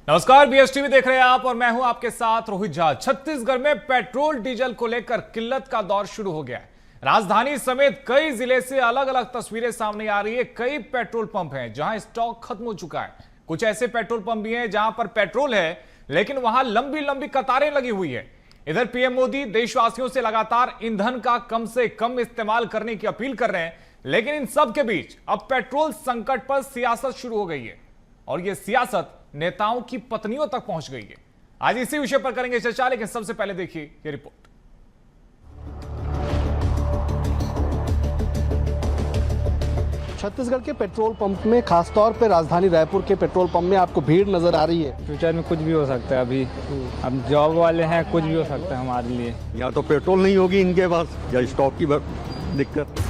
नमस्कार, बीएसटीवी देख रहे हैं आप और मैं हूं आपके साथ रोहित झा। छत्तीसगढ़ में पेट्रोल डीजल को लेकर किल्लत का दौर शुरू हो गया है। राजधानी समेत कई जिले से अलग अलग तस्वीरें सामने आ रही है। कई पेट्रोल पंप हैं जहां स्टॉक खत्म हो चुका है। कुछ ऐसे पेट्रोल पंप भी हैं जहां पर पेट्रोल है लेकिन वहां लंबी लंबी कतारें लगी हुई है। इधर पीएम मोदी देशवासियों से लगातार ईंधन का कम से कम इस्तेमाल करने की अपील कर रहे हैं, लेकिन इन सब के बीच अब पेट्रोल संकट पर सियासत शुरू हो गई है और यह सियासत नेताओं की पत्नियों तक पहुंच गई है। आज इसी विषय पर करेंगे चर्चा, लेकिन सबसे पहले देखिए ये रिपोर्ट। छत्तीसगढ़ के पेट्रोल पंप में, खासतौर पे राजधानी रायपुर के पेट्रोल पंप में आपको भीड़ नजर आ रही है। फ्यूचर में कुछ भी हो सकता है। अभी हम जॉब वाले हैं, कुछ भी हो सकता है हमारे लिए। या तो पेट्रोल नहीं होगी इनके पास या स्टॉक की दिक्कत।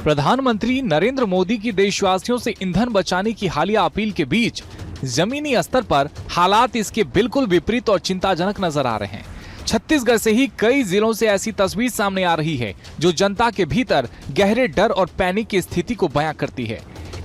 प्रधानमंत्री नरेंद्र मोदी की देशवासियों से ईंधन बचाने की हालिया अपील के बीच जमीनी स्तर पर हालात इसके बिल्कुल विपरीत और चिंताजनक नजर आ रहे हैं। छत्तीसगढ़ से ही कई जिलों से ऐसी तस्वीर सामने आ रही है जो जनता के भीतर गहरे डर और पैनिक की स्थिति को बयां करती है।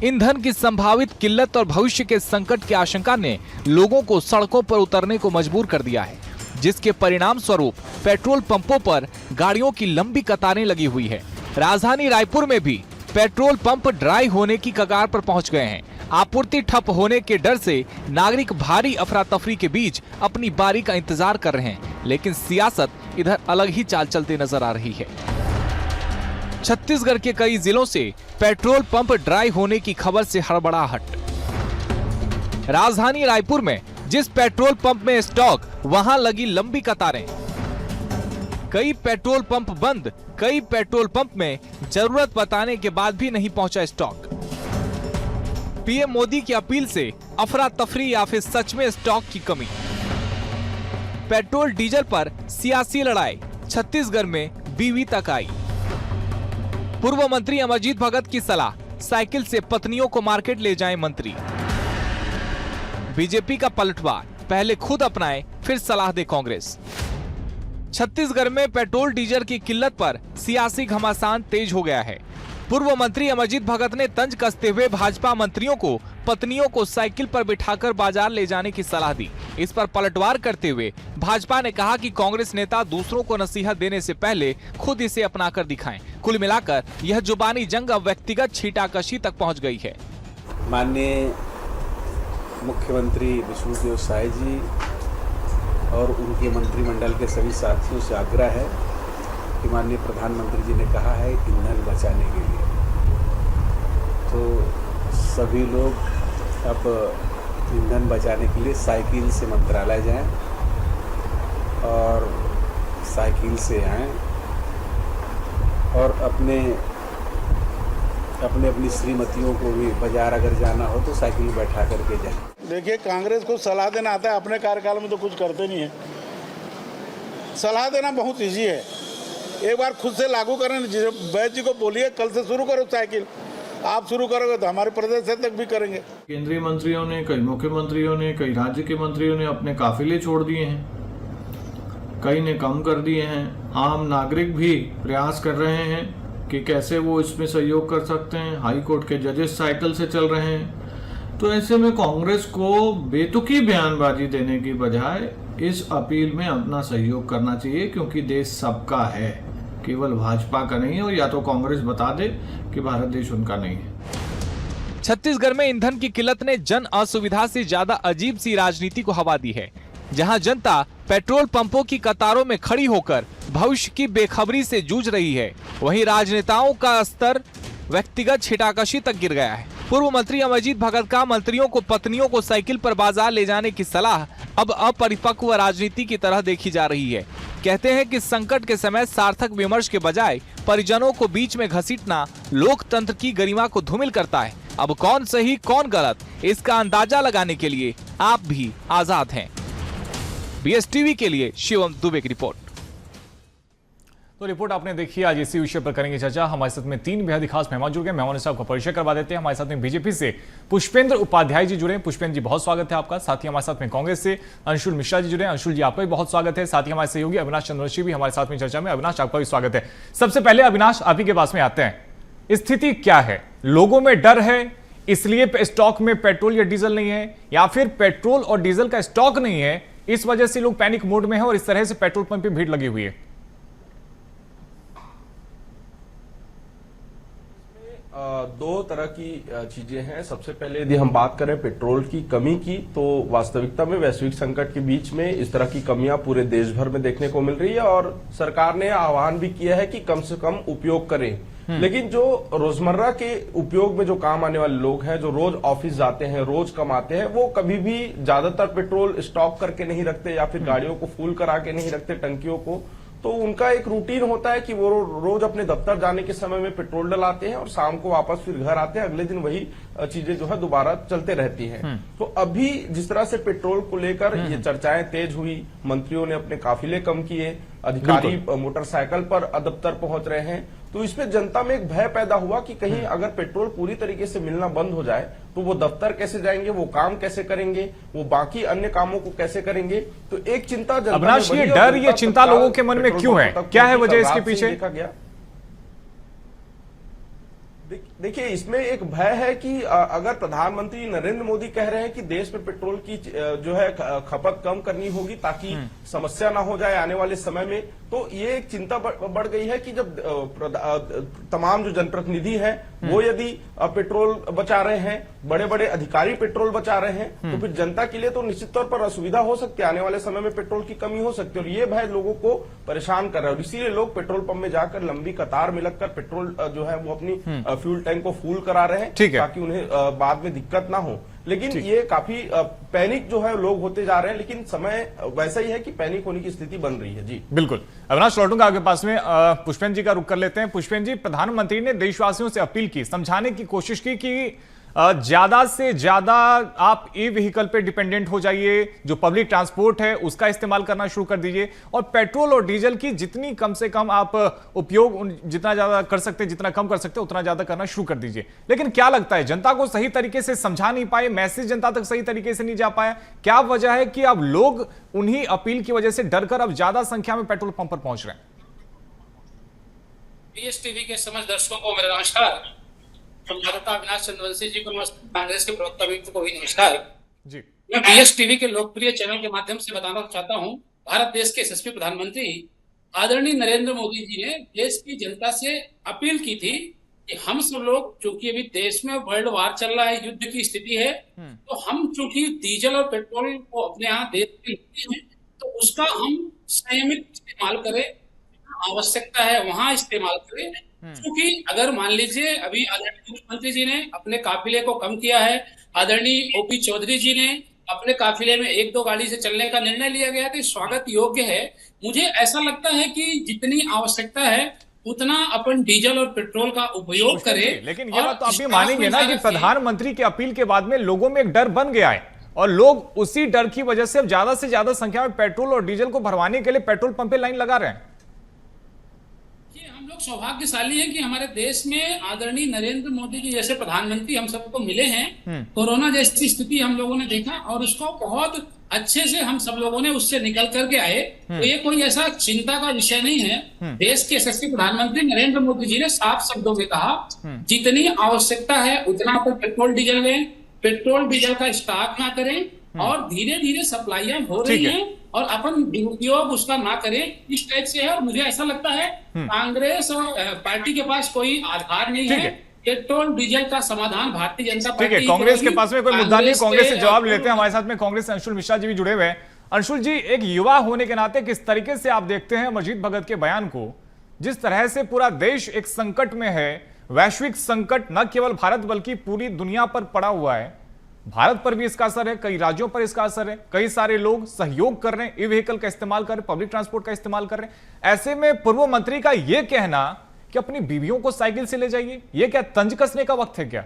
ईंधन की संभावित किल्लत और भविष्य के संकट की आशंका ने लोगों को सड़कों पर उतरने को मजबूर कर दिया है, जिसके परिणाम स्वरूप पेट्रोल पंपों पर गाड़ियों की लंबी कतारें लगी हुई है। राजधानी रायपुर में भी पेट्रोल पंप ड्राई होने की कगार पर पहुंच गए हैं। आपूर्ति ठप होने के डर से नागरिक भारी अफरा तफरी के बीच अपनी बारी का इंतजार कर रहे हैं, लेकिन सियासत इधर अलग ही चाल चलती नजर आ रही है। छत्तीसगढ़ के कई जिलों से पेट्रोल पंप ड्राई होने की खबर से हड़बड़ाहट। राजधानी रायपुर में जिस पेट्रोल पंप में स्टॉक, वहां लगी लंबी कतारें। कई पेट्रोल पंप बंद, कई पेट्रोल पंप में जरूरत बताने के बाद भी नहीं पहुंचा स्टॉक। पीएम मोदी की अपील से अफरा तफरी या फिर सच में स्टॉक की कमी। पेट्रोल डीजल पर सियासी लड़ाई, छत्तीसगढ़ में बीवी तक आई। पूर्व मंत्री अमरजीत भगत की सलाह, साइकिल से पत्नियों को मार्केट ले जाएं मंत्री। बीजेपी का पलटवार, पहले खुद अपनाए फिर सलाह दे कांग्रेस। छत्तीसगढ़ में पेट्रोल डीजल की किल्लत पर सियासी घमासान तेज हो गया है। पूर्व मंत्री अमरजीत भगत ने तंज कसते हुए भाजपा मंत्रियों को पत्नियों को साइकिल पर बिठाकर बाजार ले जाने की सलाह दी। इस पर पलटवार करते हुए भाजपा ने कहा कि कांग्रेस नेता दूसरों को नसीहत देने से पहले खुद इसे अपनाकर दिखाएं। कुल मिलाकर यह जुबानी जंग अब व्यक्तिगत छीटाकशी तक पहुंच गई है। माननीय मुख्यमंत्री विष्णुदेव साय जी और उनके मंत्रिमंडल के सभी साथियों से आग्रह है कि माननीय प्रधानमंत्री जी ने कहा है ईंधन बचाने के लिए, तो सभी लोग अब ईंधन बचाने के लिए साइकिल से मंत्रालय जाएं और साइकिल से आएं और अपनी श्रीमतियों को भी बाजार अगर जाना हो तो साइकिल में बैठा करके जाएं। देखिए, कांग्रेस को सलाह देना आता है, अपने कार्यकाल में तो कुछ करते नहीं है। सलाह देना बहुत इजी है, एक बार खुद से लागू करें। वैद्य जी को बोलिए कल से शुरू करो साइकिल। आप शुरू करोगे तो हमारे प्रदेश से तक भी करेंगे। केंद्रीय मंत्रियों ने, कई मुख्यमंत्रियों ने, कई राज्य के मंत्रियों ने अपने काफिले छोड़ दिए हैं, कई ने कम कर दिए हैं। आम नागरिक भी प्रयास कर रहे हैं कि कैसे वो इसमें सहयोग कर सकते हैं। हाई कोर्ट के जजेस साइकिल से चल रहे हैं। तो ऐसे में कांग्रेस को बेतुकी बयानबाजी देने की बजाय इस अपील में अपना सहयोग करना चाहिए, क्योंकि देश सबका है, केवल भाजपा का नहीं है। और या तो कांग्रेस बता दे कि भारत देश उनका नहीं है। छत्तीसगढ़ में ईंधन की किल्लत ने जन असुविधा से ज्यादा अजीब सी राजनीति को हवा दी है। जहां जनता पेट्रोल पंपों की कतारों में खड़ी होकर भविष्य की बेखबरी से जूझ रही है, वहीं राजनेताओं का स्तर व्यक्तिगत छिटाकशी तक गिर गया है। पूर्व मंत्री अमरजीत भगत का मंत्रियों को पत्नियों को साइकिल पर बाजार ले जाने की सलाह अब अपरिपक्व राजनीति की तरह देखी जा रही है। कहते हैं कि संकट के समय सार्थक विमर्श के बजाय परिजनों को बीच में घसीटना लोकतंत्र की गरिमा को धूमिल करता है। अब कौन सही कौन गलत, इसका अंदाजा लगाने के लिए आप भी आजाद हैं। बीएसटीवी के लिए शिवम दुबे की रिपोर्ट। तो रिपोर्ट आपने देखी। आज इसी विषय पर करेंगे चर्चा। हमारे साथ में तीन बेहद खास मेहमान जुड़ गए। मेहमानों से आपका परिचय करवा देते हैं। हमारे साथ में बीजेपी से पुष्पेंद्र उपाध्याय जी जुड़े। पुष्पेंद्र जी, बहुत स्वागत है आपका। साथ ही हमारे साथ में कांग्रेस से अंशुल मिश्रा जी जुड़े। अंशुल जी, आपका भी बहुत स्वागत है। साथ ही हमारे सहयोगी अविनाश चंद्रवंशी भी हमारे साथ में चर्चा में। अविनाश, आपका भी स्वागत है। सबसे पहले अविनाश, आप ही के पास में आते हैं। स्थिति क्या है? लोगों में डर है, इसलिए स्टॉक में पेट्रोल या डीजल नहीं है, या फिर पेट्रोल और डीजल का स्टॉक नहीं है, इस वजह से लोग पैनिक मोड में हैं और इस तरह से पेट्रोल पंप पे भीड़ लगी हुई है। दो तरह की चीजें हैं। सबसे पहले यदि हम बात करें पेट्रोल की कमी की, तो वास्तविकता में वैश्विक संकट के बीच में इस तरह की कमियां पूरे देश भर में देखने को मिल रही है और सरकार ने आह्वान भी किया है कि कम से कम उपयोग करें। लेकिन जो रोजमर्रा के उपयोग में जो काम आने वाले लोग हैं, जो रोज ऑफिस जाते हैं, रोज कमाते हैं, वो कभी भी ज्यादातर पेट्रोल स्टॉक करके नहीं रखते या फिर गाड़ियों को फुल करा के नहीं रखते टंकियों को। तो उनका एक रूटीन होता है कि वो रोज अपने दफ्तर जाने के समय में पेट्रोल डलाते हैं और शाम को वापस फिर घर आते हैं, अगले दिन वही चीजें जो है दोबारा चलते रहती हैं। तो अभी जिस तरह से पेट्रोल को लेकर ये चर्चाएं तेज हुई, मंत्रियों ने अपने काफिले कम किए, अधिकारी मोटरसाइकिल पर दफ्तर पहुंच रहे हैं, तो इसमें जनता में एक भय पैदा हुआ कि कहीं अगर पेट्रोल पूरी तरीके से मिलना बंद हो जाए तो वो दफ्तर कैसे जाएंगे, वो काम कैसे करेंगे, वो बाकी अन्य कामों को कैसे करेंगे। तो एक चिंता जनता में अविनाश, ये डर, ये चिंता लोगों के मन में क्यों है, क्या है वजह इसके पीछे? देखा गया, देखिए इसमें एक भय है कि अगर प्रधानमंत्री नरेंद्र मोदी कह रहे हैं कि देश में पेट्रोल की जो है खपत कम करनी होगी ताकि समस्या ना हो जाए आने वाले समय में, तो ये एक चिंता बढ़ गई है कि जब तमाम जो जनप्रतिनिधि हैं वो यदि पेट्रोल बचा रहे हैं, बड़े बड़े अधिकारी पेट्रोल बचा रहे हैं, तो फिर जनता के लिए तो निश्चित तौर पर असुविधा हो सकती है, आने वाले समय में पेट्रोल की कमी हो सकती है। और ये भय लोगों को परेशान कर रहा है और इसीलिए लोग पेट्रोल पंप में जाकर लंबी कतार में लगकर पेट्रोल जो है वो अपनी फ्यूल टैंक को फुल करा रहे हैं, ताकि उन्हें बाद में दिक्कत ना हो। लेकिन ये काफी पैनिक जो है लोग होते जा रहे हैं, लेकिन समय वैसा ही है कि पैनिक होने की स्थिति बन रही है। जी बिल्कुल, अविनाश लौटूंगा आपके पास में। पुष्पेंद्र जी का रुख कर लेते हैं। पुष्पेंद्र जी, प्रधानमंत्री ने देशवासियों से अपील की, समझाने की कोशिश की कि ज्यादा से ज्यादा आप ई व्हीकल पे डिपेंडेंट हो जाइए, जो पब्लिक ट्रांसपोर्ट है उसका इस्तेमाल करना शुरू कर दीजिए और पेट्रोल और डीजल की जितनी कम से कम आप उपयोग जितना ज्यादा कर सकते, जितना कम कर सकते उतना ज्यादा करना शुरू कर दीजिए। लेकिन क्या लगता है, जनता को सही तरीके से समझा नहीं पाए, मैसेज जनता तक सही तरीके से नहीं जा पाया? क्या वजह है कि अब लोग उन्हीं अपील की वजह से डरकर अब ज्यादा संख्या में पेट्रोल पंप पर पहुंच रहे हैं? BSTV के समस्त दर्शकों को मेरा नमस्कार। संवाददाता अविनाश चंद्रवंशी जी को नमस्कार, कांग्रेस के प्रवक्ता व्यक्ति को भी नमस्कार जी। मैं BSTV के लोकप्रिय चैनल के माध्यम से बताना चाहता हूं, भारत देश के यशस्वी प्रधानमंत्री आदरणीय नरेंद्र मोदी जी ने देश की जनता से अपील की थी कि हम सब लोग, चूंकि अभी देश में वर्ल्ड वार चल रहा है, युद्ध की स्थिति है, तो हम चूंकि डीजल और पेट्रोल को अपने यहाँ देश में लेते हैं, तो उसका हम संयमित इस्तेमाल करें, आवश्यकता है वहां इस्तेमाल करें। क्योंकि अगर मान लीजिए अभी आदरणीय मुख्यमंत्री जी ने अपने काफिले को कम किया है, आदरणीय OP चौधरी जी ने अपने काफिले में 1-2 गाड़ी से चलने का निर्णय लिया गया, तो स्वागत योग्य है। मुझे ऐसा लगता है कि जितनी आवश्यकता है उतना अपन डीजल और पेट्रोल का उपयोग करें। लेकिन ये बात तो आप भी मानेंगे ना कि प्रधानमंत्री की अपील के बाद में लोगों में एक डर बन गया है और लोग उसी डर की वजह से अब ज्यादा से ज्यादा संख्या में पेट्रोल और डीजल को भरवाने के लिए पेट्रोल पंप पे लाइन लगा रहे हैं। हम लोग सौभाग्यशाली हैं कि हमारे देश में आदरणीय नरेंद्र मोदी जी जैसे प्रधानमंत्री हम सबको मिले हैं। कोरोना जैसी स्थिति हम लोगों ने देखा और उसको बहुत अच्छे से हम सब लोगों ने उससे निकल करके आए। तो ये कोई ऐसा चिंता का विषय नहीं है। देश के यशस्वी प्रधानमंत्री नरेंद्र मोदी जी ने साफ शब्दों में कहा, जितनी आवश्यकता है उतना पर पेट्रोल डीजल लें, पेट्रोल डीजल का स्टॉक ना करें और धीरे धीरे सप्लाइयां हो रही हैं और अपन दुरुपयोग उसका ना करें, इस टाइप से है। और मुझे ऐसा लगता है कांग्रेस और पार्टी के पास कोई आधार नहीं है। पेट्रोल डीजल का समाधान भारतीय जनता पार्टी, ठीक है, कांग्रेस के पास में कोई मुद्दा नहीं, कांग्रेस से जवाब लेते हैं। हमारे साथ में कांग्रेस से अंशुल मिश्रा जी भी जुड़े हुए हैं। अंशुल जी, एक युवा होने के नाते किस तरीके से आप देखते हैं अमरजीत भगत के बयान को, जिस तरह से पूरा देश एक संकट में है, वैश्विक संकट न केवल भारत बल्कि पूरी दुनिया पर पड़ा हुआ है, भारत पर भी इसका असर है, कई राज्यों पर इसका असर है, कई सारे लोग सहयोग कर रहे हैं, ई व्हीकल का इस्तेमाल कर रहे हैं, पब्लिक ट्रांसपोर्ट का इस्तेमाल कर रहे हैं। ऐसे में पूर्व मंत्री का यह कहना कि अपनी बीवियों को साइकिल से ले जाइए, यह क्या तंज कसने का वक्त है क्या?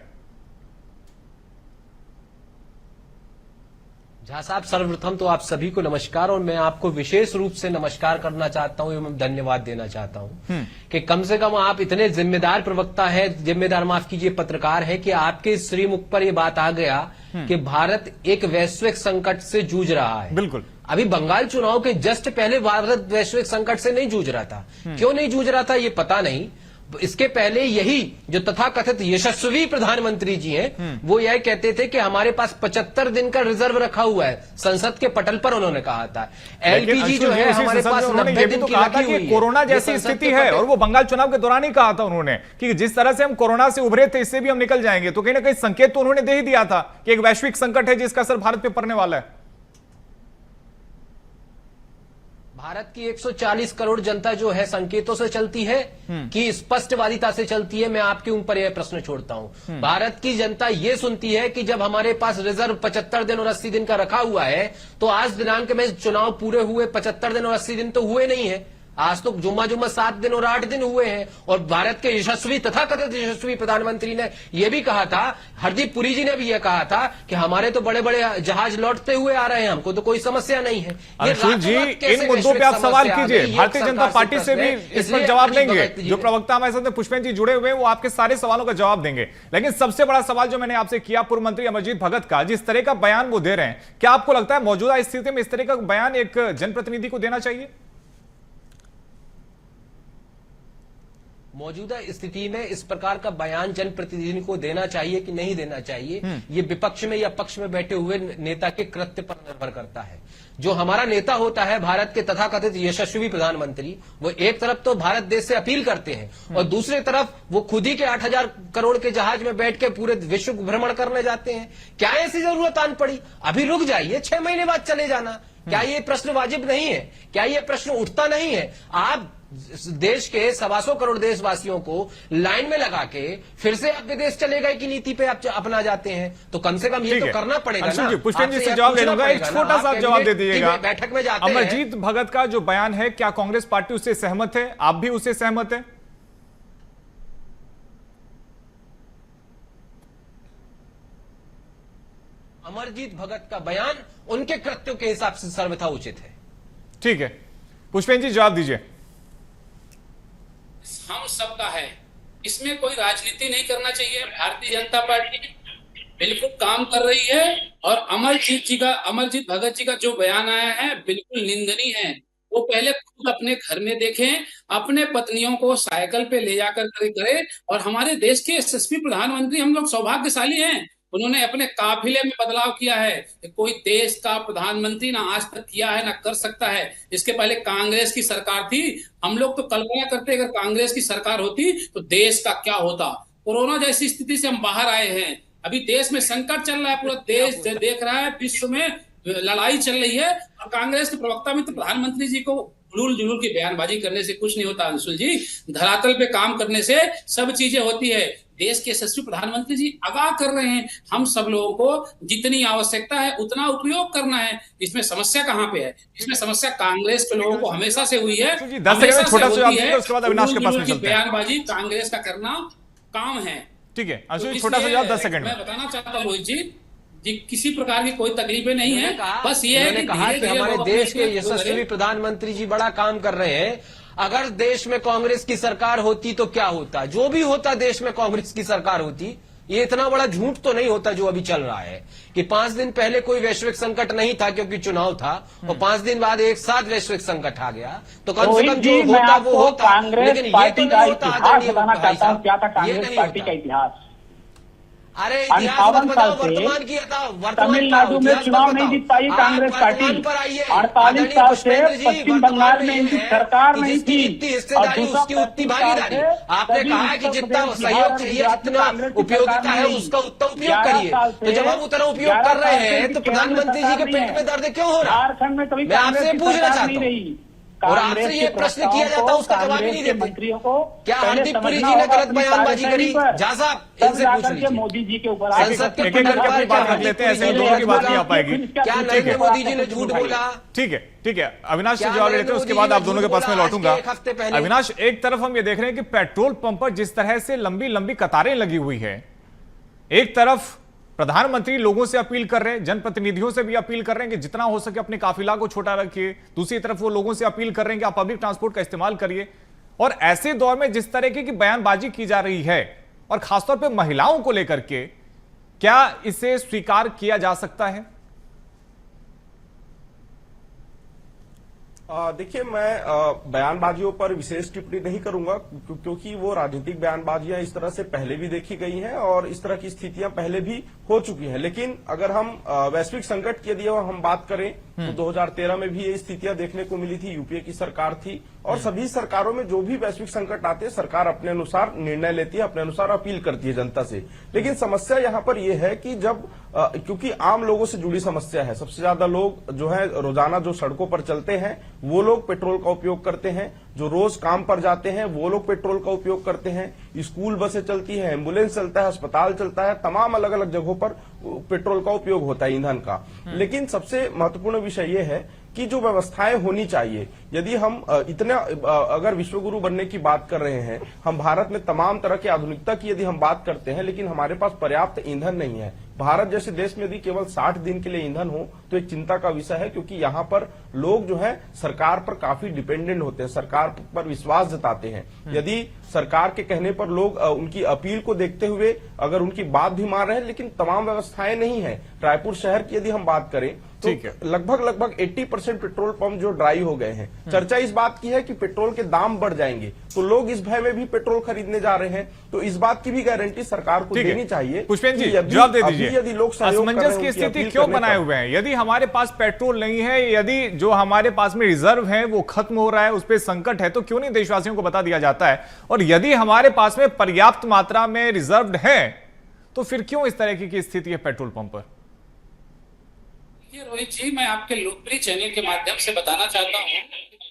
झा साहब, सर्वप्रथम तो आप सभी को नमस्कार और मैं आपको विशेष रूप से नमस्कार करना चाहता हूं एवं धन्यवाद देना चाहता हूं कि कम से कम आप इतने जिम्मेदार प्रवक्ता है, जिम्मेदार माफ कीजिए पत्रकार है, कि आपके श्रीमुख पर यह बात आ गया कि भारत एक वैश्विक संकट से जूझ रहा है। बिल्कुल, अभी बंगाल चुनाव के जस्ट पहले भारत वैश्विक संकट से नहीं जूझ रहा था। क्यों नहीं जूझ रहा था ये पता नहीं, इसके पहले यही जो तथाकथित यशस्वी प्रधानमंत्री जी हैं वो यह कहते थे कि हमारे पास 75 दिन का रिजर्व रखा हुआ है, संसद के पटल पर उन्होंने कहा था। एलपीजी जो है हमारे पास 90 दिन की रखी हुई है। कोरोना जैसी स्थिति है, और वो बंगाल चुनाव के दौरान ही कहा था उन्होंने कि जिस तरह से हम कोरोना से उभरे थे इससे भी हम निकल जाएंगे। तो कहीं ना कहीं संकेत तो उन्होंने दे ही दिया था कि एक वैश्विक संकट है जिसका असर भारत पे पड़ने वाला है। भारत की 140 करोड़ जनता जो है संकेतों से चलती है कि स्पष्टवादिता से चलती है, मैं आपके ऊपर यह प्रश्न छोड़ता हूं। भारत की जनता ये सुनती है कि जब हमारे पास रिजर्व 75 दिन और 80 दिन का रखा हुआ है, तो आज दिनांक में चुनाव पूरे हुए 75 दिन और 80 दिन तो हुए नहीं है, आज तो जुम्मा 7 दिन और 8 दिन हुए हैं। और भारत के यशस्वी तथाकथित यशस्वी प्रधानमंत्री ने यह भी कहा था, हरदीप पुरी जी ने भी यह कहा था कि हमारे तो बड़े बड़े जहाज लौटते हुए आ रहे हैं, हमको तो कोई समस्या नहीं है। अंशुल जी, इन मुद्दों पे आप सवाल कीजिए, भारतीय जनता पार्टी से भी इस पर जवाब देंगे। जो प्रवक्ता हमारे साथ पुष्पेंद्र जी जुड़े हुए हैं वो आपके सारे सवालों का जवाब देंगे। लेकिन सबसे बड़ा सवाल जो मैंने आपसे किया पूर्व मंत्री अमरजीत भगत का, जिस तरह का बयान वो दे रहे हैं, क्या आपको लगता है मौजूदा स्थिति में इस तरह का बयान एक जनप्रतिनिधि को देना चाहिए? मौजूदा स्थिति में इस प्रकार का बयान जनप्रतिनिधि को देना चाहिए कि नहीं देना चाहिए, ये विपक्ष में या पक्ष में बैठे हुए नेता के कृत्य पर निर्भर करता है। जो हमारा नेता होता है भारत के तथाकथित यशस्वी प्रधानमंत्री, वो एक तरफ तो भारत देश से अपील करते हैं और दूसरी तरफ वो खुद ही के 8,000 करोड़ के जहाज में बैठ के पूरे विश्व भ्रमण करने जाते हैं। क्या ऐसी जरूरत आन पड़ी? अभी रुक जाइए, 6 महीने बाद चले जाना। क्या ये प्रश्न वाजिब नहीं है? क्या ये प्रश्न उठता नहीं है? आप देश के 125 करोड़ देशवासियों को लाइन में लगा के फिर से आप विदेश चले गए की नीति पे आप अपना जाते हैं, तो कम से कम ये तो करना पड़ेगा ना। पुष्पेंद्र जी से जवाब ले लूंगा, एक छोटा सा जवाब दे दीजिएगा। बैठक में जाते हैं, अमरजीत भगत का जो बयान है, क्या कांग्रेस पार्टी उससे सहमत है? आप भी उससे सहमत है? अमरजीत भगत का बयान उनके कृत्यों के हिसाब से सर्वथा उचित है। ठीक है, पुष्पेंद्र जी जवाब दीजिए। हम सबका है, इसमें कोई राजनीति नहीं करना चाहिए। भारतीय जनता पार्टी बिल्कुल काम कर रही है और अमरजीत भगत जी का जो बयान आया है बिल्कुल निंदनीय है। वो पहले खुद अपने घर में देखें, अपने पत्नियों को साइकिल पे ले जाकर करे। और हमारे देश के यशस्वी प्रधानमंत्री, हम लोग सौभाग्यशाली हैं, उन्होंने अपने काफिले में बदलाव किया है। कोई देश का प्रधानमंत्री ना आज तक किया है, ना कर सकता है। इसके पहले कांग्रेस की सरकार थी, हम लोग तो कल्पना करते अगर कांग्रेस की सरकार होती तो देश का क्या होता। कोरोना जैसी स्थिति से हम बाहर आए हैं, अभी देश में संकट चल रहा है, पूरा देश देख रहा है, विश्व में लड़ाई चल रही है। और कांग्रेस के प्रवक्ता में तो प्रधानमंत्री जी को जुलूल की बयानबाजी करने से कुछ नहीं होता अंशुल जी, धरातल पे काम करने से सब चीजें होती है। देश के यशस्वी प्रधानमंत्री जी आगाह कर रहे हैं, हम सब लोगों को जितनी आवश्यकता है उतना उपयोग करना है। इसमें समस्या कहाँ पे है? इसमें समस्या कांग्रेस के लोगों को हमेशा से हुई है। बयानबाजी कांग्रेस का करना काम है। ठीक है, छोटा सा जवाब 10 सेकंड मैं बताना चाहता हूँ रोहित जी, किसी प्रकार की कोई तकलीफें नहीं है, बस ये है कि कहा कि हमारे देश के यशस्वी प्रधानमंत्री जी बड़ा काम कर रहे हैं। अगर देश में कांग्रेस की सरकार होती तो क्या होता? जो भी होता देश में कांग्रेस की सरकार होती, ये इतना बड़ा झूठ तो नहीं होता जो अभी चल रहा है कि 5 दिन पहले कोई वैश्विक संकट नहीं था क्योंकि चुनाव था, और 5 दिन बाद एक साथ वैश्विक संकट आ गया। तो कम से कम जो होता वो होता, लेकिन ये तो नहीं होता। आदरणीय पार्टी का इतिहास, अरे इतिहास बताओ, वर्तमान की तमिलनाडु में चुनाव नहीं जीत पाई कांग्रेस पार्टी। 48 साल से पश्चिम बंगाल में इनकी सरकार नहीं थी, उसकी उतनी भागीदारी। आपने कहा कि जितना सहयोग चाहिए, जितना उपयोगिता है उसका उतना उपयोग करिए। तो जब हम उतना उपयोग कर रहे हैं तो प्रधानमंत्री जी के पेट में दर्द क्यों हो रहा है? झारखंड में कभी मैं आपसे पूछना चाहता हूँ, और आपसे ये प्रश्न किया जाता है उसका जवाब ही नहीं देते। मंत्रियों को क्या हरदीप पुरी जी ने गलत बयानबाजी करी? जा साहब, इनसे पूछ लीजिए। मोदी जी के ऊपर संसद के पटल पर बात रख लेते हैं, ऐसे लोगों की बात नहीं आ पाएगी। क्या नरेंद्र मोदी जी ने झूठ बोला? ठीक है, अविनाश से जवाब लेते हैं, उसके बाद आप दोनों के पास में लौटूंगा। अविनाश, एक तरफ हम ये देख रहे हैं कि पेट्रोल पंप पर जिस तरह से लंबी लंबी कतारें लगी हुई है, एक तरफ प्रधानमंत्री लोगों से अपील कर रहे हैं, जनप्रतिनिधियों से भी अपील कर रहे हैं कि जितना हो सके अपने काफिला को छोटा रखिए। दूसरी तरफ वो लोगों से अपील कर रहे हैं कि आप पब्लिक ट्रांसपोर्ट का इस्तेमाल करिए। और ऐसे दौर में जिस तरीके की बयानबाजी की जा रही है, और खासतौर पे महिलाओं को लेकर के, क्या इसे स्वीकार किया जा सकता है? देखिए, मैं बयानबाजियों पर विशेष टिप्पणी नहीं करूंगा क्योंकि वो राजनीतिक बयानबाजियां इस तरह से पहले भी देखी गई हैं और इस तरह की स्थितियां पहले भी हो चुकी हैं। लेकिन अगर हम वैश्विक संकट की यदि हम बात करें तो 2013 में भी ये स्थितियां देखने को मिली थी। यूपीए की सरकार थी और सभी सरकारों में जो भी वैश्विक संकट आते हैं सरकार अपने अनुसार निर्णय लेती है, अपने अनुसार अपील करती है जनता से। लेकिन समस्या यहाँ पर यह है कि जब क्योंकि आम लोगों से जुड़ी समस्या है, सबसे ज्यादा लोग जो है रोजाना जो सड़कों पर चलते हैं वो लोग पेट्रोल का उपयोग करते हैं, जो रोज काम पर जाते हैं वो लोग पेट्रोल का उपयोग करते हैं, स्कूल बसें चलती है, एम्बुलेंस चलता है, अस्पताल चलता है, तमाम अलग अलग जगहों पर पेट्रोल का उपयोग होता है, ईंधन का। लेकिन सबसे महत्वपूर्ण विषय ये है कि जो व्यवस्थाएं होनी चाहिए, यदि हम अगर विश्वगुरु बनने की बात कर रहे हैं, हम भारत में तमाम तरह की आधुनिकता की यदि हम बात करते हैं, लेकिन हमारे पास पर्याप्त ईंधन नहीं है। भारत जैसे देश में यदि केवल 60 दिन के लिए ईंधन हो तो एक चिंता का विषय है, क्योंकि यहाँ पर लोग जो है सरकार पर काफी डिपेंडेंट होते हैं, सरकार पर विश्वास जताते हैं। यदि सरकार के कहने पर लोग उनकी अपील को देखते हुए अगर उनकी बात भी मान रहे हैं, लेकिन तमाम व्यवस्थाएं नहीं है। रायपुर शहर की यदि हम बात करें तो लगभग 80% पेट्रोल पंप जो ड्राई हो गए हैं। चर्चा इस बात की है कि पेट्रोल के दाम बढ़ जाएंगे, तो लोग इस भय में भी पेट्रोल खरीदने जा रहे हैं। तो इस बात की भी गारंटी सरकार को देनी चाहिए। पुष्पेंद्र जी, जवाब दे दीजिए, यदि लोग असमंजस की स्थिति क्यों बनाए हुए हैं? यदि हमारे पास पेट्रोल नहीं है, यदि जो हमारे पास में रिजर्व है वो खत्म हो रहा है, उस पर संकट है, तो क्यों नहीं देशवासियों को बता दिया जाता है? और यदि हमारे पास में पर्याप्त मात्रा में रिजर्व है तो फिर क्यों इस तरह की स्थिति है पेट्रोल पंप पर? रोहित जी, मैं आपके लोकप्रिय चैनल के माध्यम से बताना चाहता हूँ,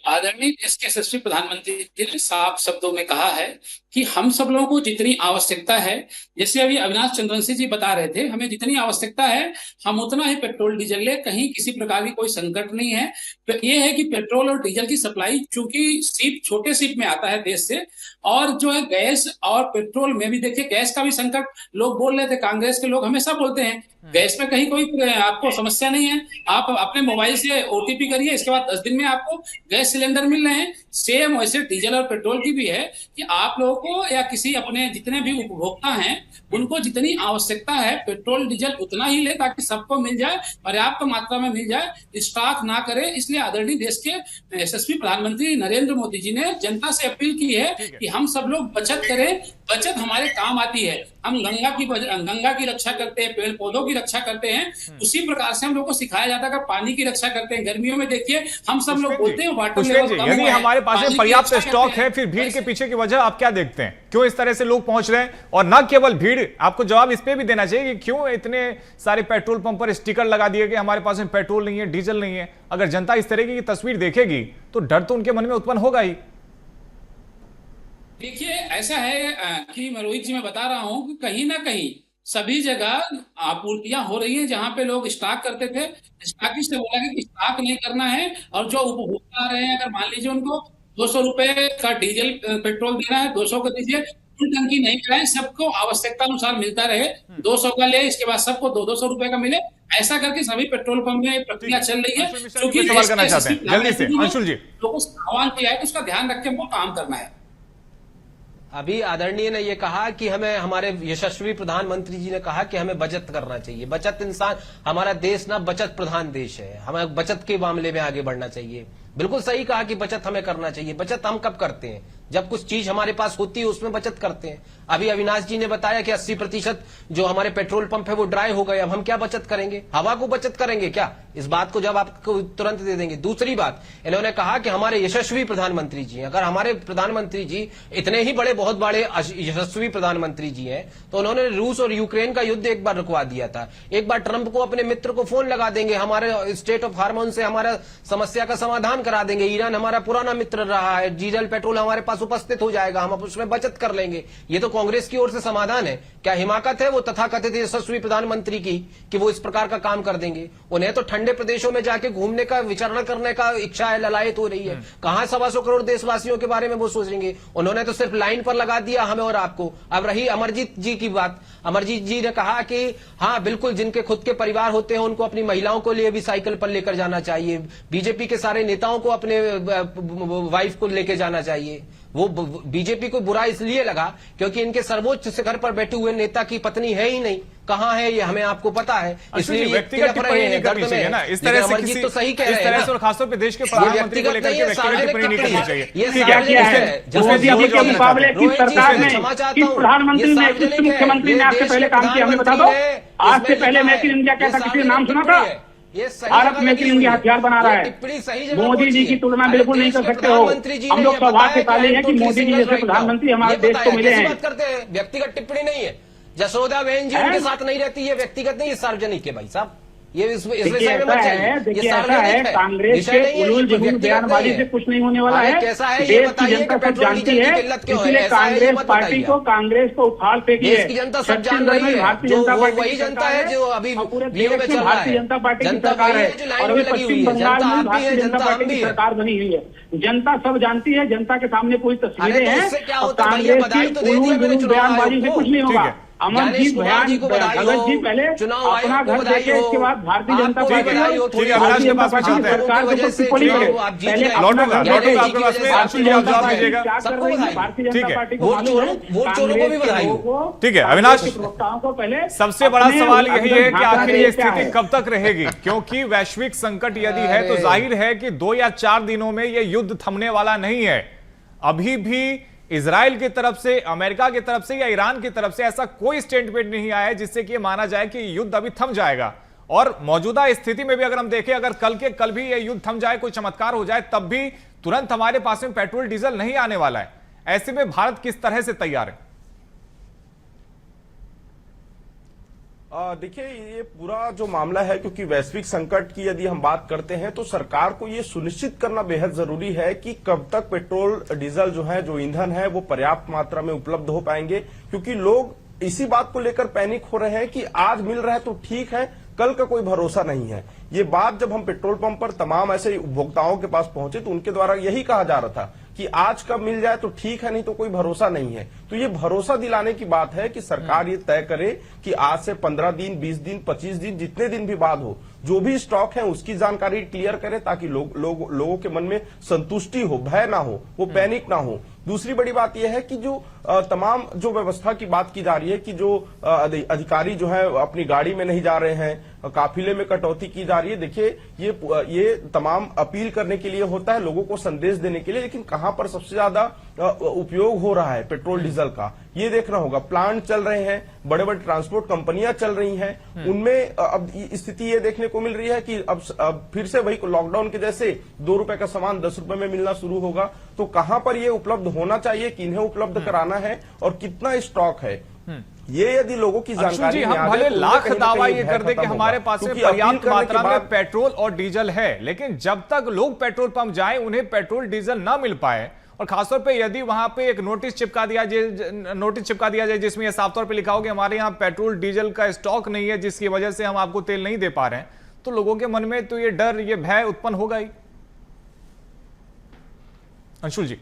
आदरणीय देश के यशस्वी प्रधानमंत्री जी ने साफ शब्दों में कहा है कि हम सब लोगों को जितनी आवश्यकता है, जैसे अभी अविनाश चंद्रवंशी जी बता रहे थे, हमें जितनी आवश्यकता है हम उतना ही पेट्रोल डीजल ले, कहीं किसी प्रकार की कोई संकट नहीं है। तो ये है कि पेट्रोल और डीजल की सप्लाई चूंकि शिप छोटे शिप में आता है देश से, और जो है गैस और पेट्रोल में भी देखिए गैस का भी संकट लोग बोल रहे थे, कांग्रेस के लोग हमेशा बोलते हैं गैस में कहीं कोई आपको समस्या नहीं है, आप अपने मोबाइल से ओटीपी करिए, इसके बाद 10 दिन में आपको गैस सिलेंडर मिल रहे हैं। सेम वैसे डीजल और पेट्रोल की भी है कि आप लोगों को या किसी अपने जितने भी उपभोक्ता हैं उनको जितनी आवश्यकता है पेट्रोल डीजल उतना ही ले, ताकि सबको मिल जाए, पर्याप्त मात्रा में मिल जाए, स्टॉक ना करे। इसलिए आदरणीय देश के यशस्वी प्रधानमंत्री नरेंद्र मोदी जी ने जनता से अपील की है कि हम सब लोग बचत करें, बचत हमारे काम आती है। हम गंगा की रक्षा करते हैं, पेड़ पौधों की रक्षा करते हैं, उसी प्रकार से हम लोग को सिखाया जाता है कि पानी की रक्षा करते हैं। गर्मियों में देखिए हम सब लोग बोलते हैं वाटर लेवल कम यदि हमारे पास में पर्याप्त स्टॉक है, फिर भीड़ के पीछे की वजह आप क्या देखते हैं? क्यों इस तरह से लोग पहुंच रहे हैं? और न केवल भीड़, आपको जवाब इस पे भी देना चाहिए कि क्यों इतने सारे पेट्रोल पंप पर स्टिकर लगा दिए कि हमारे पास में पेट्रोल नहीं है, डीजल नहीं है। अगर जनता इस तरह की तस्वीर देखेगी तो डर तो उनके मन में उत्पन्न होगा ही। देखिए ऐसा है कि रोहित जी मैं बता रहा हूं कि कहीं ना कहीं सभी जगह आपूर्तियां हो रही हैं। जहां पे लोग स्टॉक करते थे, स्टॉकिस्ट से बोला कि स्टॉक नहीं करना है, और जो उपभोक्ता आ रहे हैं, अगर मान लीजिए उनको 200 रुपए का डीजल पेट्रोल देना है, 200 का दीजिए, टंकी नहीं कराएं, सबको आवश्यकता अनुसार मिलता रहे। 200 का ले, इसके बाद सबको 200 रुपए का मिले, ऐसा करके सभी पेट्रोल पंप में प्रक्रिया चल रही है। क्योंकि सवाल करना चाहते हैं जल्दी से अंशुल जी, लोगों को आह्वान किया है कि उसका ध्यान रख के हमको काम करना है। अभी आदरणीय ने ये कहा कि हमें, हमारे यशस्वी प्रधानमंत्री जी ने कहा कि हमें बचत करना चाहिए। बचत इंसान, हमारा देश ना बचत प्रधान देश है, हमें बचत के मामले में आगे बढ़ना चाहिए। बिल्कुल सही कहा कि बचत हमें करना चाहिए। बचत हम कब करते हैं? जब कुछ चीज हमारे पास होती है उसमें बचत करते हैं। अभी अविनाश जी ने बताया कि 80% जो हमारे पेट्रोल पंप है वो ड्राई हो गए, अब हम क्या बचत करेंगे? हवा को बचत करेंगे क्या? इस बात को जब आपको तुरंत दे देंगे। दूसरी बात, इन्होंने कहा कि हमारे यशस्वी प्रधानमंत्री जी, अगर हमारे प्रधानमंत्री जी इतने ही बड़े, बहुत बड़े यशस्वी प्रधानमंत्री जी हैं, तो उन्होंने रूस और यूक्रेन का युद्ध एक बार रुकवा दिया था। एक बार ट्रंप को, अपने मित्र को फोन लगा देंगे, हमारे स्टेट ऑफ हार्मोन से हमारा समस्या का समाधान करा देंगे। ईरान हमारा पुराना मित्र रहा है, डीजल पेट्रोल हमारे पास उपस्थित हो जाएगा, हम उसमें बचत कर लेंगे। ये तो कांग्रेस की ओर से समाधान है। क्या हिमाकत है वो तथाकथित यशस्वी प्रधानमंत्री की कि वो इस प्रकार का काम कर देंगे? उन्हें तो ठंडे प्रदेशों में जाके घूमने का, विचरण करने का इच्छा है, ललायत हो रही है। कहां 125 करोड़ देशवासियों के बारे में वो सोचेंगे? उन्होंने तो सिर्फ लाइन पर लगा दिया हमें और आपको। अब रही अमरजीत जी की बात, अमरजीत जी ने कहा कि हाँ बिल्कुल, जिनके खुद के परिवार होते हैं उनको अपनी महिलाओं को लिए भी साइकिल पर लेकर जाना चाहिए। बीजेपी के सारे नेताओं को अपने वाइफ को लेकर जाना चाहिए। वो बीजेपी को बुरा इसलिए लगा क्योंकि इनके सर्वोच्च शिखर पर बैठे हुए नेता की पत्नी है ही नहीं, कहाँ है ये हमें आपको पता है, इसलिए व्यक्तिगत टिप्पणी नहीं करनी चाहिए ना इस तरह से किसी, तो सही कह रहे हैं, इस तरह से, और खासतौर पे देश के प्रधानमंत्री को लेकर के व्यक्तिगत टिप्पणी नहीं करनी चाहिए। मुकाबले की सरकार ने, किस प्रधानमंत्री ने, किस मुख्यमंत्री ने आपसे पहले काम किया हमें बता दो। आज से पहले मेक इन इंडिया क्या था, किसी ने नाम सुना था? भारत मेक इन इंडिया हथियार बना रहा है। मोदी जी की तुलना बिल्कुल नहीं कर सकते हो। हम लोग सौभाग्यशाली हैं कि मोदी जी जैसे प्रधानमंत्री हमारे देश को मिले हैं। व्यक्तिगत टिप्पणी नहीं है, जसोदा बहन जी उनके साथ नहीं रहती, ये व्यक्तिगत नहीं, ये सार्वजनिक है भाई साहब। ये इसमें देखिए ऐसा है, कांग्रेस के उलूल जुलूल बयानबाजी से कुछ नहीं होने वाला है। कैसा है ये बताइए कि पेट्रोल डीजल की किल्लत क्यों है? इसलिए कांग्रेस पार्टी को, कांग्रेस को उखाड़ फेंकी है। देश की जनता सब जान रही है, भारतीय जनता पार्टी वही जनता है जो अभी पूरे देश में भारतीय जनता पार्टी की सरकार है और अभी पश्चिम बंगाल में भारतीय जनता पार्टी की सरकार बनी हुई है। जनता सब जानती है, जनता के सामने पूरी तस्वीरें हैं। कांग्रेस की उलूल जुलूल बयानबाजी से कुछ नहीं होगा। अमरजीत भगत जी पहले अपना घर देखे, इसके बाद भारतीय जनता पार्टी ठीक है अविनाश, सबसे बड़ा सवाल यही है कि आखिर ये स्थिति कब तक रहेगी, क्योंकि वैश्विक संकट यदि है तो जाहिर है कि 2 या 4 दिनों में ये युद्ध थमने वाला नहीं है। अभी भी इजराइल की तरफ से, अमेरिका की तरफ से या ईरान की तरफ से ऐसा कोई स्टेटमेंट नहीं आया है जिससे कि माना जाए कि युद्ध अभी थम जाएगा। और मौजूदा स्थिति में भी अगर हम देखें, अगर कल के कल भी यह युद्ध थम जाए, कोई चमत्कार हो जाए, तब भी तुरंत हमारे पास में पेट्रोल डीजल नहीं आने वाला है। ऐसे में भारत किस तरह से तैयार है? देखिए ये पूरा जो मामला है, क्योंकि वैश्विक संकट की यदि हम बात करते हैं तो सरकार को ये सुनिश्चित करना बेहद जरूरी है कि कब तक पेट्रोल डीजल जो है, जो ईंधन है, वो पर्याप्त मात्रा में उपलब्ध हो पाएंगे। क्योंकि लोग इसी बात को लेकर पैनिक हो रहे हैं कि आज मिल रहा है तो ठीक है, कल का कोई भरोसा नहीं है। ये बात जब हम पेट्रोल पंप पर तमाम ऐसे उपभोक्ताओं के पास पहुंचे तो उनके द्वारा यही कहा जा रहा था कि आज कब मिल जाए तो ठीक है, नहीं तो कोई भरोसा नहीं है। तो ये भरोसा दिलाने की बात है कि सरकार ये तय करे कि आज से 15 दिन, 20 दिन, 25 दिन, जितने दिन भी बाद हो, जो भी स्टॉक है उसकी जानकारी क्लियर करे, ताकि लोगों के मन में संतुष्टि हो, भय ना हो, वो पैनिक ना हो। दूसरी बड़ी बात यह है कि जो तमाम जो व्यवस्था की बात की जा रही है कि जो अधिकारी जो है अपनी गाड़ी में नहीं जा रहे हैं, काफिले में कटौती की जा रही है। देखिए ये तमाम अपील करने के लिए होता है, लोगों को संदेश देने के लिए, लेकिन कहां पर सबसे ज्यादा उपयोग हो रहा है पेट्रोल डीजल का, ये देखना होगा। प्लांट चल रहे हैं, बड़े बड़े ट्रांसपोर्ट कंपनियां चल रही हैं, उनमें अब स्थिति ये देखने को मिल रही है कि अब फिर से वही लॉकडाउन के जैसे 2 रुपए का सामान 10 रुपए में मिलना शुरू होगा। तो कहां पर ये उपलब्ध होना चाहिए, किन्हें उपलब्ध कराना है और कितना स्टॉक है, ये यदि लोगों की जानकारी हम भले लाख दावा ये कर दे कि हमारे पास में पर्याप्त मात्रा में पेट्रोल और डीजल है, लेकिन जब तक लोग पेट्रोल पंप जाएं उन्हें पेट्रोल डीजल ना मिल पाए, और खासतौर पे यदि वहां पे एक नोटिस चिपका दिया जाए जिसमें यह साफ तौर पे लिखा हो कि हमारे यहाँ पेट्रोल डीजल का स्टॉक नहीं है, जिसकी वजह से हम आपको तेल नहीं दे पा रहे हैं, तो लोगों के मन में तो ये डर, ये भय उत्पन्न होगा ही। अंशुल जी।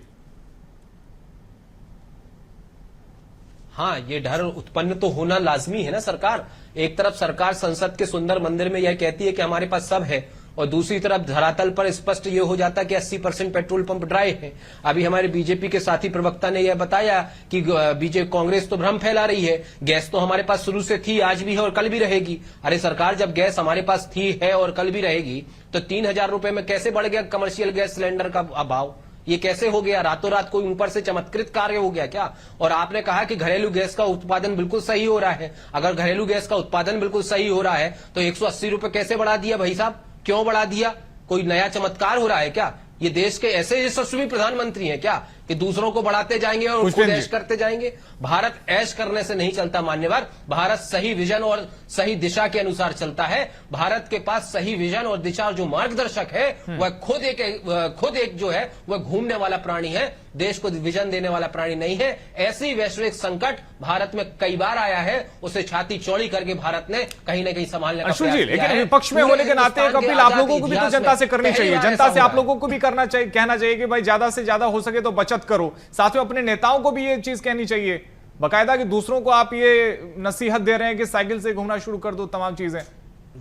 हाँ, ये डर उत्पन्न तो होना लाजमी है ना। सरकार एक तरफ सरकार संसद के सुंदर मंदिर में यह कहती है कि हमारे पास सब है, और दूसरी तरफ धरातल पर स्पष्ट ये हो जाता है कि 80% पेट्रोल पंप ड्राई है। अभी हमारे बीजेपी के साथी प्रवक्ता ने यह बताया कि कांग्रेस तो भ्रम फैला रही है, गैस तो हमारे पास शुरू से थी, आज भी है और कल भी रहेगी। अरे सरकार, जब गैस हमारे पास थी, है और कल भी रहेगी, तो 3000 रुपए में कैसे बढ़ गया कमर्शियल गैस सिलेंडर का भाव? ये कैसे हो गया? रातों रात कोई ऊपर से चमत्कृत कार्य हो गया क्या? और आपने कहा कि घरेलू गैस का उत्पादन बिल्कुल सही हो रहा है। अगर घरेलू गैस का उत्पादन बिल्कुल सही हो रहा है तो 180 रुपए कैसे बढ़ा दिया भाई साहब? क्यों बढ़ा दिया? कोई नया चमत्कार हो रहा है क्या? ये देश के ऐसे यशस्वी प्रधानमंत्री हैं क्या कि दूसरों को बढ़ाते जाएंगे और खुद ऐश करते जाएंगे? भारत ऐश करने से नहीं चलता मान्यवर। भारत सही विजन और सही दिशा के अनुसार चलता है। भारत के पास सही विजन और दिशा और जो मार्गदर्शक है वह खुद एक जो है वह घूमने वाला प्राणी है, देश को विजन देने वाला प्राणी नहीं है। ऐसी वैश्विक संकट भारत में कई बार आया है, उसे छाती चौड़ी करके भारत ने कहीं न कहीं संभालने का प्रयास किया है। विपक्ष में होने के नाते कपिल, आप लोगों को भी तो जनता से करनी चाहिए, जनता से आप लोगों को भी करना चाहिए, कहना चाहिए कि भाई ज्यादा से ज्यादा हो सके तो बचत करो। साथ में अपने नेताओं को भी ये चीज कहनी चाहिए बाकायदा कि दूसरों को आप ये नसीहत दे रहे हैं कि साइकिल से घूमना शुरू कर दो, तमाम चीजें।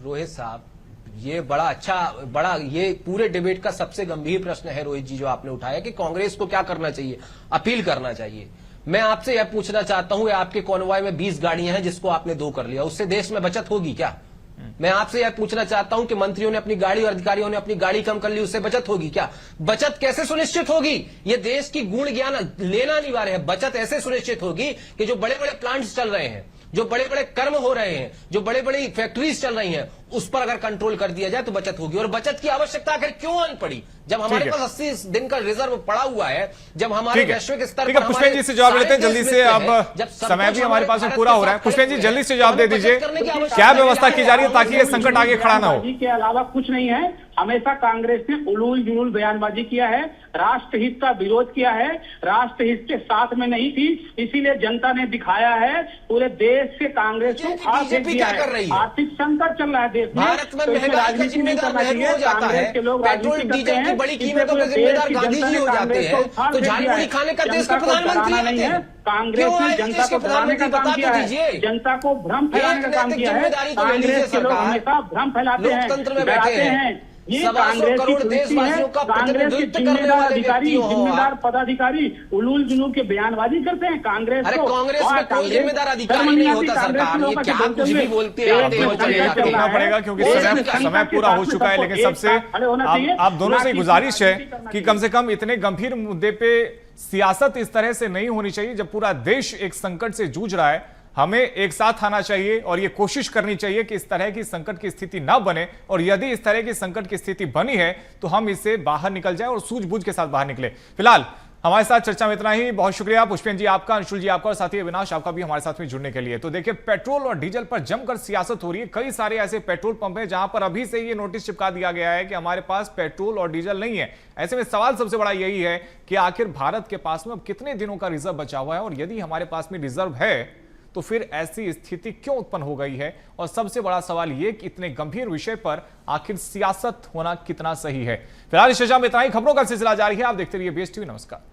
रोहित साहब, ये बड़ा ये पूरे डिबेट का सबसे गंभीर प्रश्न है रोहित जी जो आपने उठाया कि कांग्रेस को क्या करना चाहिए, अपील करना चाहिए। मैं आपसे यह पूछना चाहता हूं, आपके कॉन्वॉय में 20 गाड़ियां हैं जिसको आपने 2 कर लिया, उससे देश में बचत होगी क्या? मैं आपसे यह पूछना चाहता हूं कि मंत्रियों ने अपनी गाड़ी और अधिकारियों ने अपनी गाड़ी कम कर ली, उससे बचत होगी क्या? बचत कैसे सुनिश्चित होगी? ये देश की गुण ज्ञान लेना अनिवार्य है। बचत ऐसे सुनिश्चित होगी कि जो बड़े बड़े प्लांट्स चल रहे हैं, जो बड़े बड़े कर्म हो रहे हैं, जो बड़े बड़ी फैक्ट्रीज चल रही हैं, उस पर अगर कंट्रोल कर दिया जाए तो बचत होगी। और बचत की आवश्यकता आखिर क्यों आन पड़ी जब हमारे पास 80 दिन का रिजर्व पड़ा हुआ है, जब हमारे वैश्विक स्तर पर पुष्पेंद्र जी से जवाब लेते हैं जल्दी से, अब समय भी हमारे पास में पूरा हो रहा है। पुष्पेंद्र जी जल्दी से जवाब दे दीजिए, क्या व्यवस्था की जा रही है ताकि ये संकट आगे खड़ा ना हो? के अलावा कुछ नहीं है। हमेशा कांग्रेस ने उलूल जुलूल बयानबाजी किया है, राष्ट्रहित का विरोध किया है, राष्ट्रहित के साथ में नहीं थी, इसीलिए जनता ने दिखाया है पूरे देश से कांग्रेस को खास दिया है। आर्थिक संकट चल रहा है देश में, भारत में महंगाई का जिम्मेदार नेहरू हो जाता है, पेट्रोल डीजल की बड़ी कीमतों के जिम्मेदार गांधी जी हो जाते हैं, तो झाड़ीमुड़ी खाने का देश का प्रधानमंत्री नहीं है। कांग्रेस ने जनता को भ्रमाने का काम किया है, जनता को भ्रम फैलाने का काम किया है। कांग्रेस के लोग हमेशा भ्रम फैलाते हैं, लोकतंत्र में बैठे हैं। ये कांग्रेस की देशवासियों का कांग्रेस के जिम्मेदार अधिकारी, जिम्मेदार पदाधिकारी उलूल जुलूल के बयानबाजी करते हैं। कांग्रेस अरे कांग्रेस में कोई जिम्मेदार अधिकारी नहीं होता सरकार, ये क्या कुछ भी बोलते हैं पड़ेगा क्योंकि समय पूरा हो चुका है। लेकिन सबसे आप दोनों से गुजारिश है कि कम से कम इतने गंभीर मुद्दे पे सियासत इस तरह से नहीं होनी चाहिए। जब पूरा देश एक संकट से जूझ रहा है, हमें एक साथ आना चाहिए और ये कोशिश करनी चाहिए कि इस तरह की संकट की स्थिति ना बने, और यदि इस तरह की संकट की स्थिति बनी है तो हम इससे बाहर निकल जाए और सूझबूझ के साथ बाहर निकले। फिलहाल हमारे साथ चर्चा में इतना ही। बहुत शुक्रिया पुष्पेंद्र जी आपका, अंशुल जी आपका, और साथी अविनाश आपका भी हमारे साथ में जुड़ने के लिए। तो देखिए, पेट्रोल और डीजल पर जमकर सियासत हो रही है। कई सारे ऐसे पेट्रोल पंप हैं जहां पर अभी से ये नोटिस चिपका दिया गया है कि हमारे पास पेट्रोल और डीजल नहीं है। ऐसे में सवाल सबसे बड़ा यही है कि आखिर भारत के पास में अब कितने दिनों का रिजर्व बचा हुआ है, और यदि हमारे पास में रिजर्व है तो फिर ऐसी स्थिति क्यों उत्पन्न हो गई है? और सबसे बड़ा सवाल यह कि इतने गंभीर विषय पर आखिर सियासत होना कितना सही है। फिलहाल इस चर्चा में इतना ही। खबरों का सिलसिला जारी है, आप देखते रहिए BS TV। नमस्कार।